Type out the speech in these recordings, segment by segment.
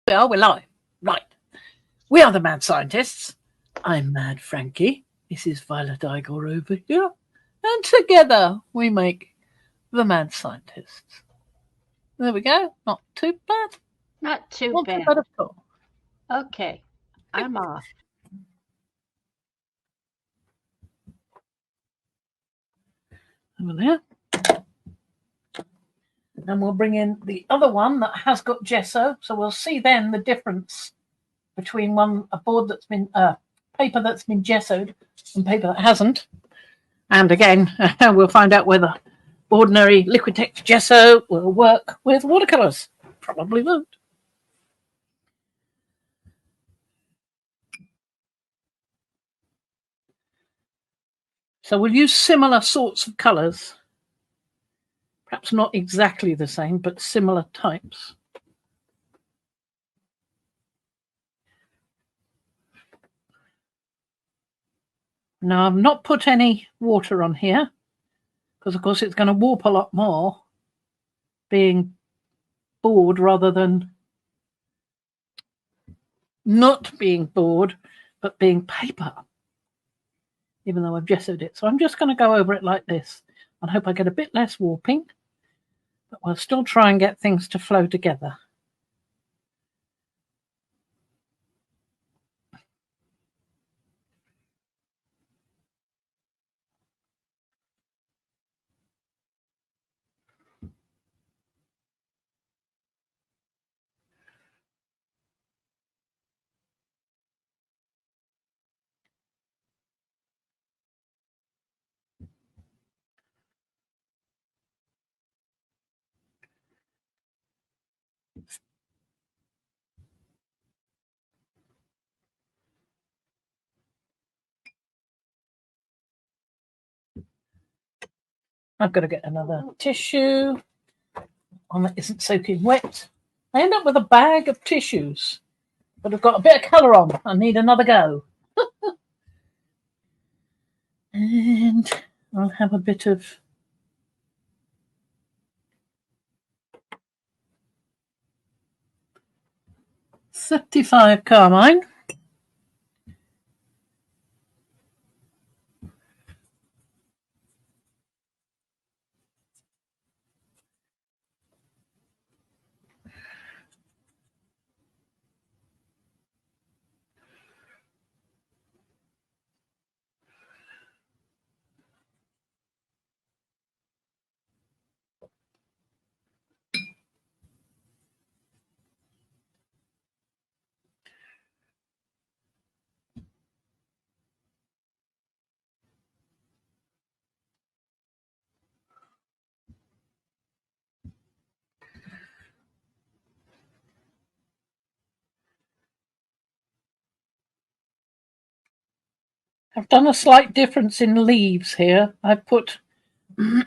We are, we're live. Right. We are the Mad Scientists. I'm Mad Frankie. This is Violet Igor over here. And together we make the Mad Scientists. There we go. Not too bad. Not too Not bad. too bad at all. Okay, I'm off. Over there. And we'll bring in the other one that has got gesso. So we'll see then the difference between a board that's been paper that's been gessoed and paper that hasn't. And again, we'll find out whether ordinary Liquitex gesso will work with watercolors. Probably won't. So we'll use similar sorts of colours. Perhaps not exactly the same, but similar types. Now, I've not put any water on here because, of course, it's going to warp a lot more being board rather than not being board, but being paper, even though I've gessoed it. So I'm just going to go over it like this and hope I get a bit less warping, but we'll still try and get things to flow together. I've got to get another tissue. One that isn't soaking wet. I end up with a bag of tissues, but I've got a bit of colour on. I need another go. And I'll have a bit of $35 carmine. I've done a slight difference in leaves here. I've put, well,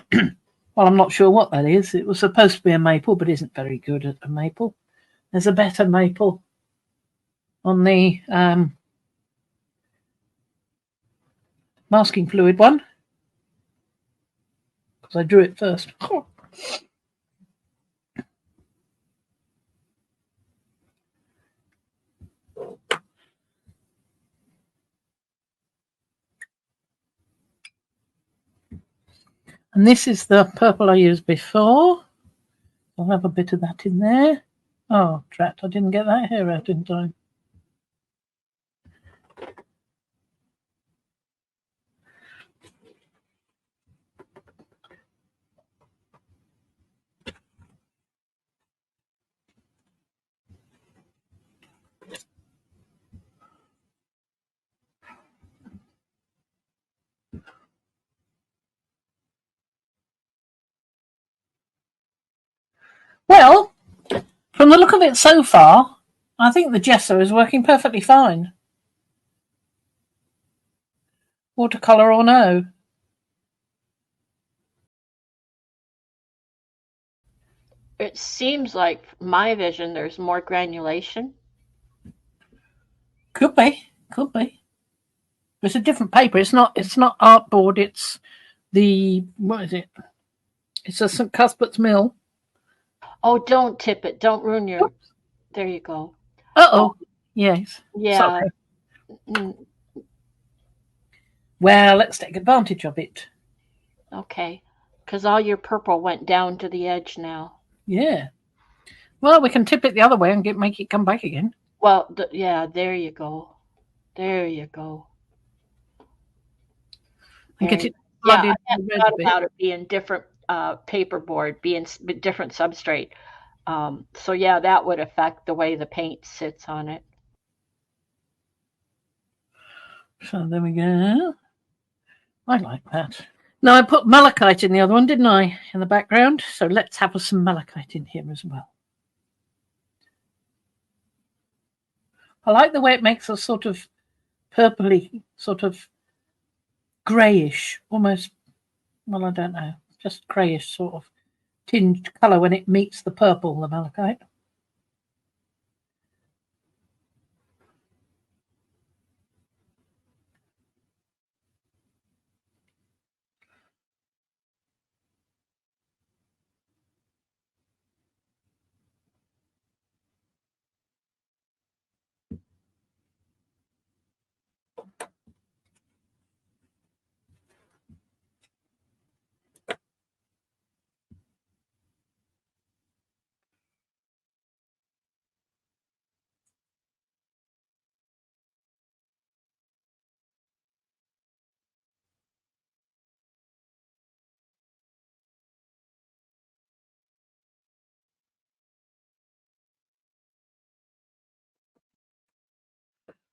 I'm not sure what that is. It was supposed to be a maple, but isn't very good at a maple. There's a better maple on the masking fluid one, because I drew it first. And this is the purple I used before. I'll have a bit of that in there. Oh, drat, I didn't get that hair out in time. Well, from the look of it so far, I think the gesso is working perfectly fine. Watercolor or no? It seems like my vision there's more granulation. Could be. It's a different paper. It's not artboard. It's what is it? It's a St. Cuthbert's Mill. Oh, don't tip it. Don't ruin your... There you go. Uh-oh. Yes. Yeah. Sorry. Mm, Well, let's take advantage of it. okay. Because all your purple went down to the edge now. Yeah. Well, we can tip it the other way and make it come back again. Well, yeah, there you go. There you go. And get Very it nice. Yeah, blood I in the hadn't red a thought bit. about it being different paperboard, being different substrate. So yeah, that would affect the way the paint sits on it. So there we go. I like that. Now, I put malachite in the other one, didn't I, in the background? So let's have some malachite in here as well. I like the way it makes a sort of purpley, sort of greyish, almost, well, I don't know, just greyish sort of tinged colour when it meets the purple, the malachite.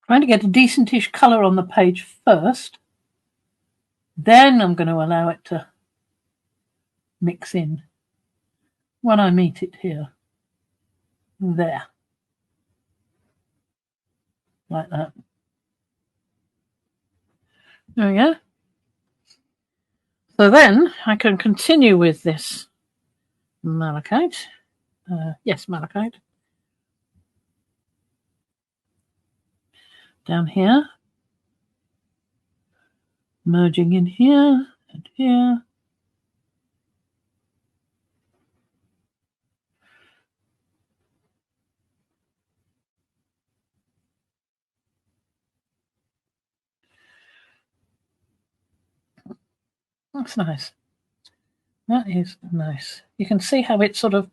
Trying to get a decentish colour on the page first. Then I'm going to allow it to mix in when I meet it here. There. Like that. There we go. So then I can continue with this malachite. Yes, malachite. Down here. Merging in here and here. That's nice. That is nice. You can see how it's sort of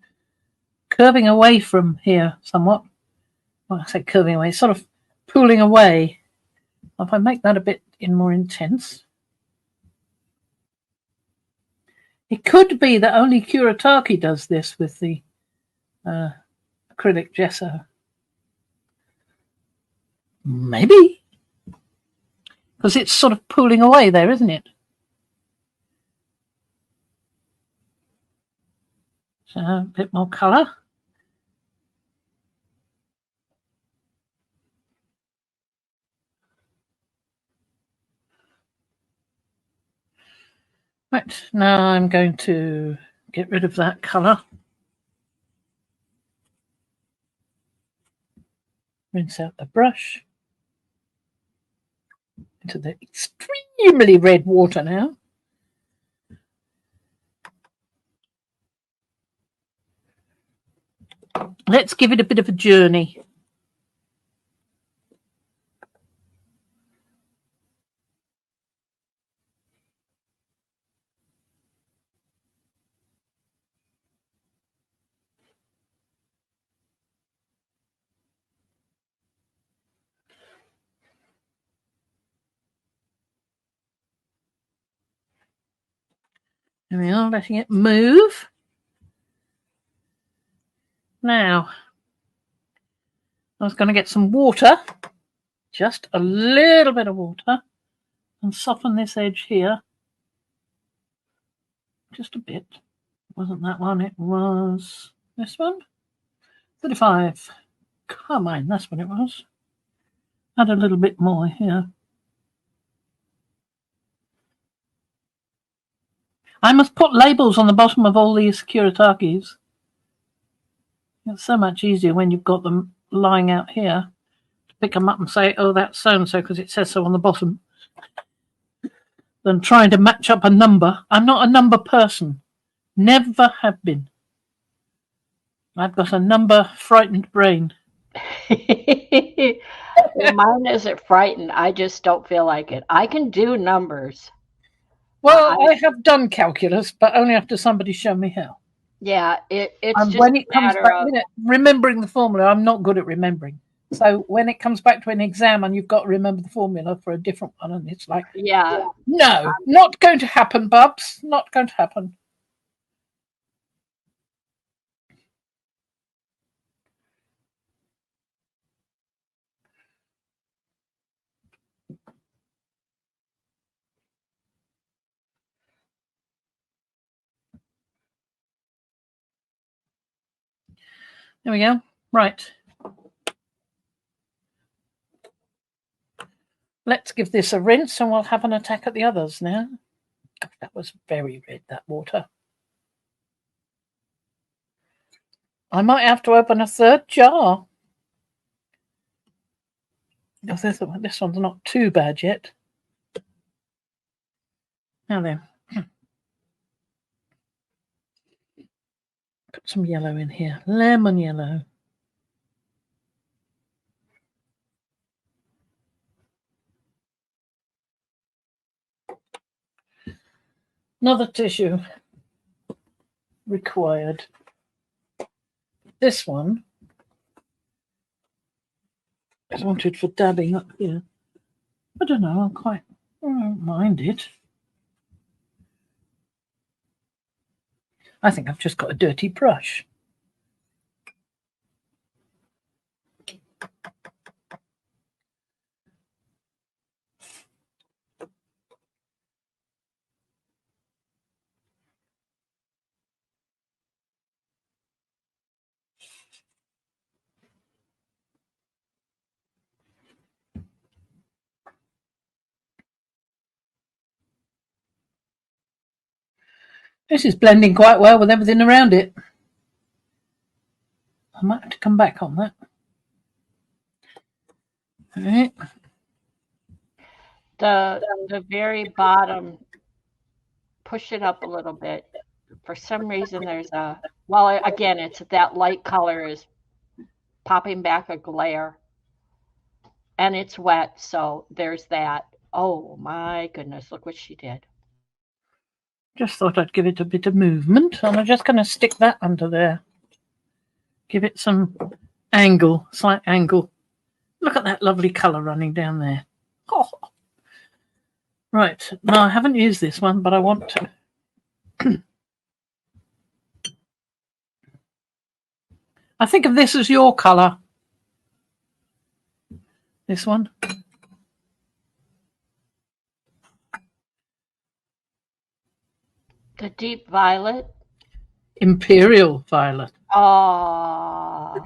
curving away from here somewhat. Well, I say curving away, sort of pooling away. If I make that a bit more intense. It could be that only Kuretake does this with the acrylic gesso. Maybe. Because it's sort of pooling away there, isn't it? So a bit more colour. Right, now I'm going to get rid of that colour. Rinse out the brush. Into the extremely red water now. Let's give it a bit of a journey. There we are, letting it move. Now, I was going to get some water, just a little bit of water, and soften this edge here. Just a bit. It wasn't that one, it was this one. 35. Come on, that's what it was. Add a little bit more here. I must put labels on the bottom of all these Kuritakis. It's so much easier when you've got them lying out here to pick them up and say, oh, that's so-and-so because it says so on the bottom, than trying to match up a number. I'm not a number person. Never have been. I've got a number frightened brain. Well, mine isn't frightened. I just don't feel like it. I can do numbers. Well, I I have done calculus, but only after somebody showed me how. Yeah, it's And just when it a comes matter back, of remembering the formula, I'm not good at remembering. So when it comes back to an exam and you've got to remember the formula for a different one, and it's like, yeah. no, not going to happen, Bubs. Not going to happen. There we go. Right. Let's give this a rinse and we'll have an attack at the others now. God, that was very red, that water. I might have to open a third jar. This one's not too bad yet. Now then. Put some yellow in here. Lemon yellow. Another tissue required. This one is wanted for dabbing up here. I don't know, I don't mind it. I think I've just got a dirty brush. This is blending quite well with everything around it. I might have to come back on that. All right. The very bottom, push it up a little bit. For some reason, there's a well, again, it's that light color is popping back a glare, and it's wet, so there's that. Oh my goodness, look what she did. Just thought I'd give it a bit of movement, and I'm just going to stick that under there. Give it some angle, slight angle. Look at that lovely colour running down there. Oh. Right, now I haven't used this one, but I want to. I think of this as your colour. This one. The deep violet. Imperial violet. Oh,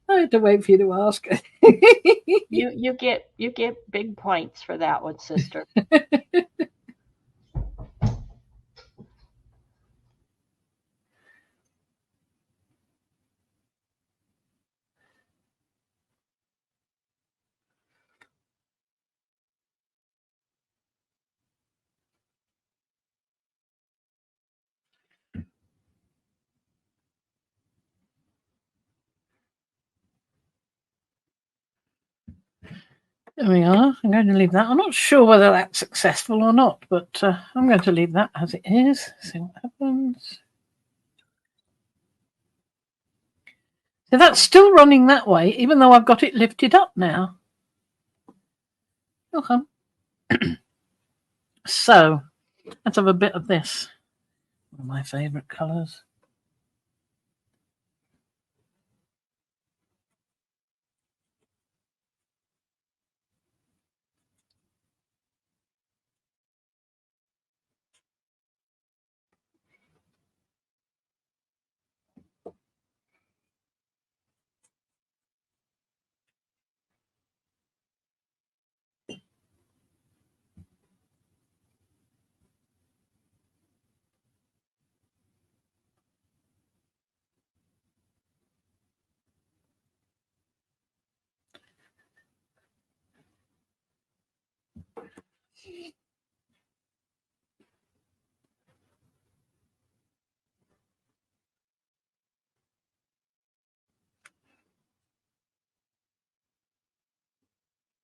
I had to wait for you to ask. you get big points for that one, sister. There we are. I'm going to leave that. I'm not sure whether that's successful or not, but I'm going to leave that as it is. See what happens. So that's still running that way, even though I've got it lifted up now. Okay. So let's have a bit of this. One of my favourite colours.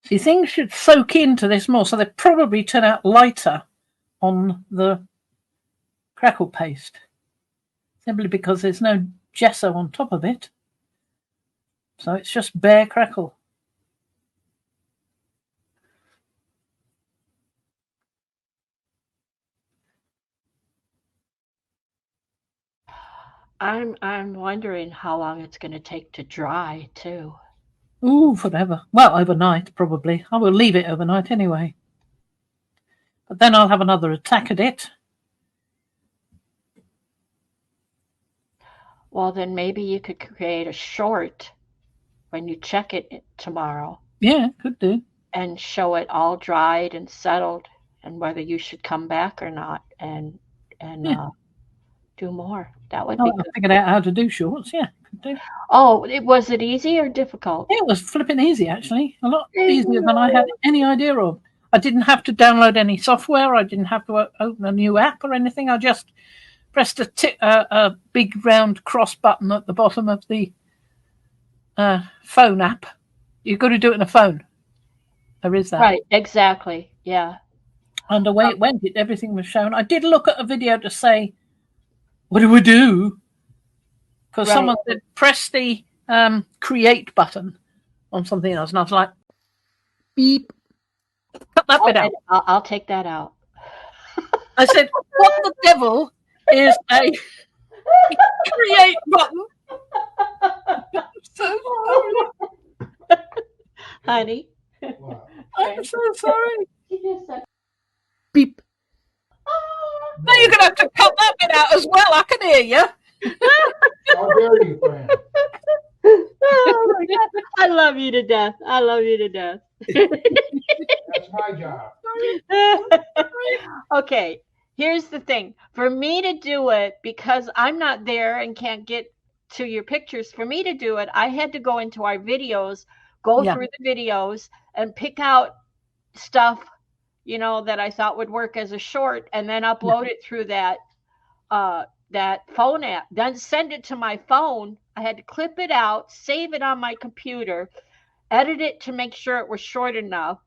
See, things should soak into this more, so they probably turn out lighter on the crackle paste, simply because there's no gesso on top of it. So it's just bare crackle. I'm wondering how long it's going to take to dry too. Ooh, forever. Well, overnight, probably. I will leave it overnight anyway. But then I'll have another attack at it. Well, then maybe you could create a short when you check it tomorrow. Yeah, could do. And show it all dried and settled, and whether you should come back or not, and do more. That would be good. I figured out how to do shorts. Yeah, could do. Oh, was it easy or difficult? It was flipping easy, actually. A lot easier than I had any idea of. I didn't have to download any software. I didn't have to open a new app or anything. I just pressed a big round cross button at the bottom of the phone app. You've got to do it in a phone. There is that. Right, exactly. Yeah. And the way it went, everything was shown. I did look at a video to say, what do we do? Because someone said, press the create button on something else. And I was like, beep. Cut that bit out. I'll take that out. I said, what the devil is a create button? I'm so sorry. Honey. I'm so sorry. Beep. Now you're going to have to cut that bit out as well. I can hear you. How dare you, friend? Oh my God. I love you to death. I love you to death. That's my job. Okay, here's the thing. For me to do it, because I'm not there and can't get to your pictures, for me to do it, I had to go into our videos, through the videos and pick out stuff, that I thought would work as a short, and then upload it through that phone app, then send it to my phone. I had to clip it out, save it on my computer, edit it to make sure it was short enough.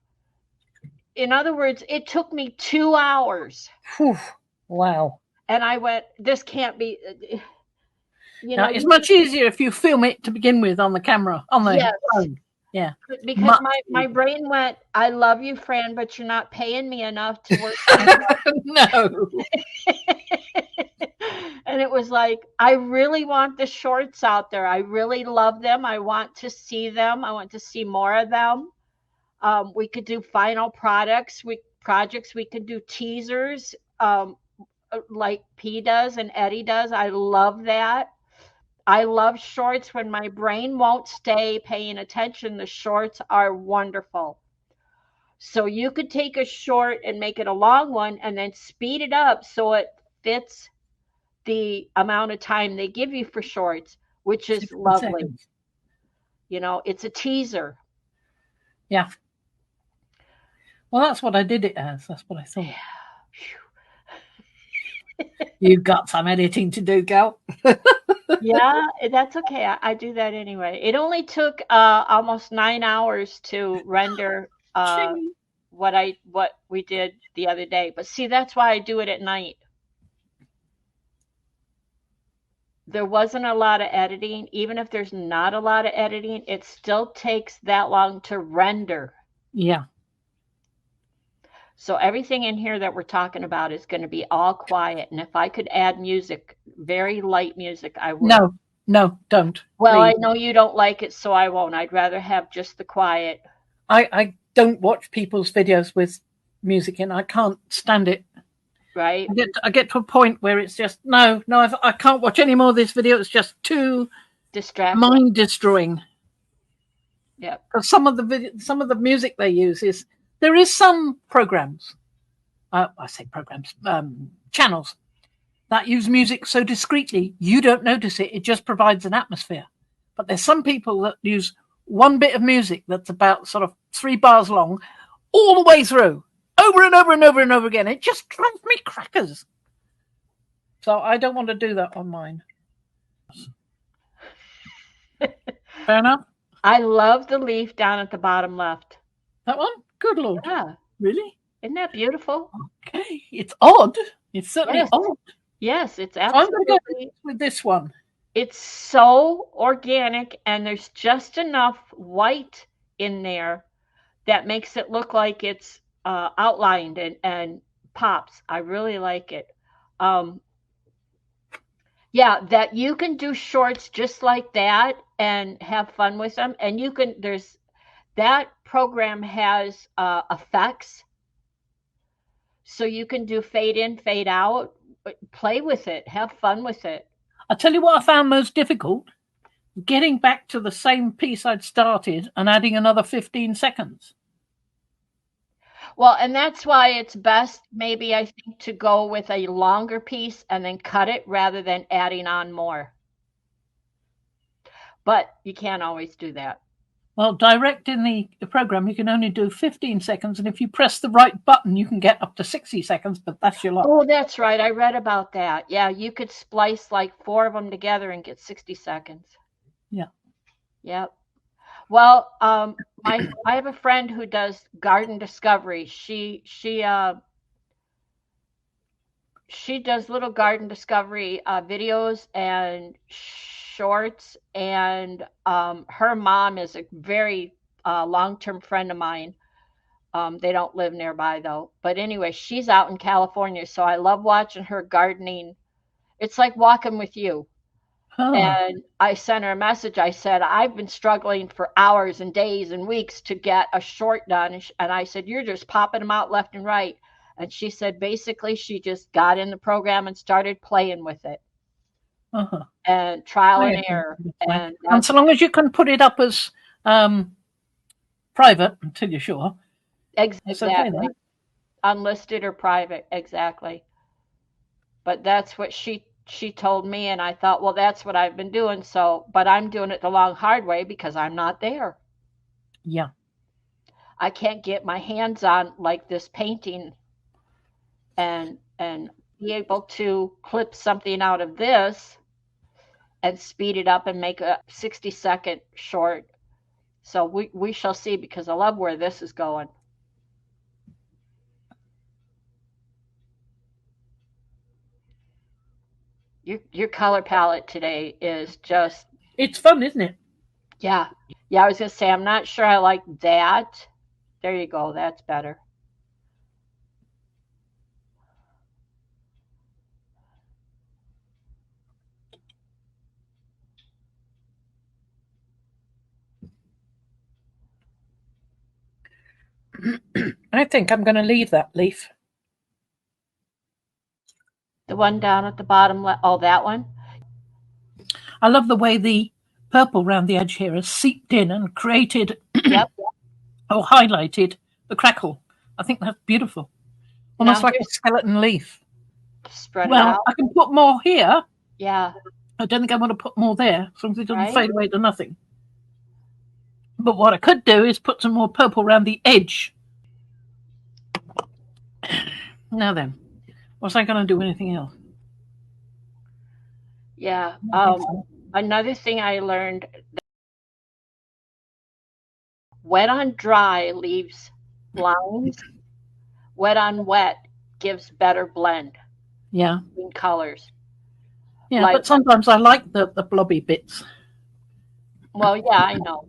In other words, it took me 2 hours. Whew. Wow. And I went, this can't be, it's much easier if you film it to begin with on the camera, on the phone. Yeah. Because my brain went, I love you, Fran, but you're not paying me enough to work. No. And it was like, I really want the shorts out there. I really love them. I want to see them. I want to see more of them. We could do final projects. We could do teasers, like P does and Eddie does. I love that. I love shorts when my brain won't stay paying attention. The shorts are wonderful. So you could take a short and make it a long one and then speed it up so it fits the amount of time they give you for shorts, which is lovely. It's a teaser. Yeah. Well, that's what I did it as. That's what I thought. You've got some editing to do, gal. Yeah, that's okay. I do that anyway. It only took almost 9 hours to render what we did the other day. But see, that's why I do it at night. There wasn't a lot of editing. Even if there's not a lot of editing, it still takes that long to render. Yeah. So everything in here that we're talking about is going to be all quiet. And if I could add music, very light music, I would. No, don't. Well, please. I know you don't like it, so I won't. I'd rather have just the quiet. I don't watch people's videos with music in. I can't stand it. Right. I get to a point where it's just, no, I can't watch any more of this video. It's just too distracting, mind destroying. Yeah. Because some of the music they use is, there is some programs, I say programs, channels that use music so discreetly you don't notice it. It just provides an atmosphere. But there's some people that use one bit of music that's about sort of 3 bars long all the way through, over and over and over and over again. It just drives me crackers. So I don't want to do that on mine. Fair enough? I love the leaf down at the bottom left. That one? Good Lord. Yeah. Really? Isn't that beautiful? Okay. It's odd. It's certainly Yes. odd. Yes, it's So I'm going to absolutely. go with this one. It's so organic, and there's just enough white in there that makes it look like it's outlined and pops. I really like it. Yeah, that you can do shorts just like that and have fun with them. And you can, there's that program has effects, so you can do fade in, fade out, play with it, have fun with it. I'll tell you what I found most difficult, getting back to the same piece I'd started and adding another 15 seconds. Well, and that's why it's best, maybe I think, to go with a longer piece and then cut it rather than adding on more. But you can't always do that. Well, direct in the program, you can only do 15 seconds. And if you press the right button, you can get up to 60 seconds, but that's your luck. Oh, that's right. I read about that. Yeah, you could splice like 4 of them together and get 60 seconds. Yeah. Yep. Well, I have a friend who does garden discovery. She does little garden discovery videos and shorts, and her mom is a very long-term friend of mine. They don't live nearby though. But anyway, she's out in California, so I love watching her gardening. It's like walking with you. Huh. And I sent her a message. I said, I've been struggling for hours and days and weeks to get a short done. And I said, you're just popping them out left and right. And she said, basically, she just got in the program and started playing with it. Uh-huh. And trial and error. And so long as you can put it up as private until you're sure. Exactly. Okay, unlisted or private. Exactly. But that's what she told me, and I thought, well, that's what I've been doing. So, but I'm doing it the long, hard way because I'm not there. Yeah. I can't get my hands on like this painting and be able to clip something out of this and speed it up and make a 60-second short. So we shall see, because I love where this is going. Your color palette today is just... It's fun, isn't it? Yeah. Yeah, I was going to say, I'm not sure I like that. There you go. That's better. I think I'm going to leave that leaf. The one down at the bottom. Oh, that one? I love the way the purple around the edge here has seeped in and created Yep. or highlighted the crackle. I think that's beautiful. Almost like a skeleton leaf. Spread it out. I can put more here. Yeah. I don't think I want to put more there, as long as it doesn't fade away to nothing. But what I could do is put some more purple around the edge. Now then, was I going to do anything else? Yeah. Another thing I learned, wet on dry leaves lines. Wet on wet gives better blend. Yeah. In colors. Yeah, but sometimes I like the blobby bits. Well, yeah, I know.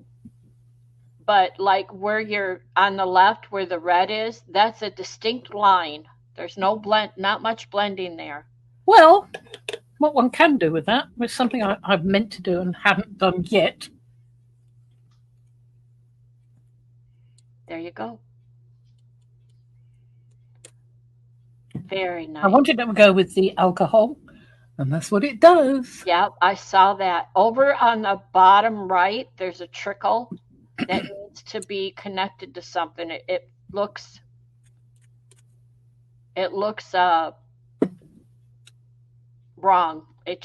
But like where you're on the left, where the red is, that's a distinct line. There's no blend, not much blending there. Well, what one can do with that is something I've meant to do and haven't done yet. There you go. Very nice. I wanted to go with the alcohol, and that's what it does. Yeah, I saw that. Over on the bottom right, there's a trickle that needs to be connected to something. It looks wrong. It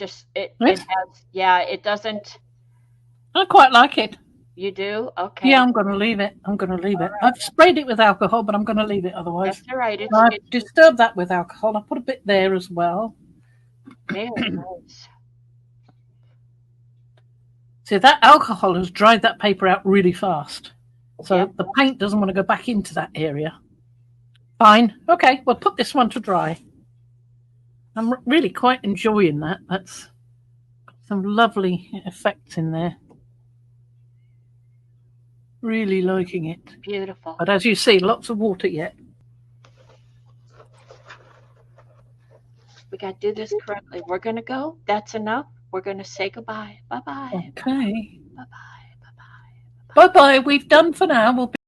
doesn't. I quite like it. You do? Okay. Yeah, I'm going to leave it. Right. I've sprayed it with alcohol, but I'm going to leave it otherwise. That's all right. I've disturbed that with alcohol. I put a bit there as well. Very nice. See, that alcohol has dried that paper out really fast. So Yep. the paint doesn't want to go back into that area. Fine. Okay, we'll put this one to dry. I'm really quite enjoying that. That's got some lovely effects in there. Really liking it. Beautiful. But as you see, lots of water yet. We got to do this correctly. We're going to go. That's enough. We're going to say goodbye. Bye-bye. Okay. Bye-bye. Bye-bye. Bye-bye. We've done for now. We'll be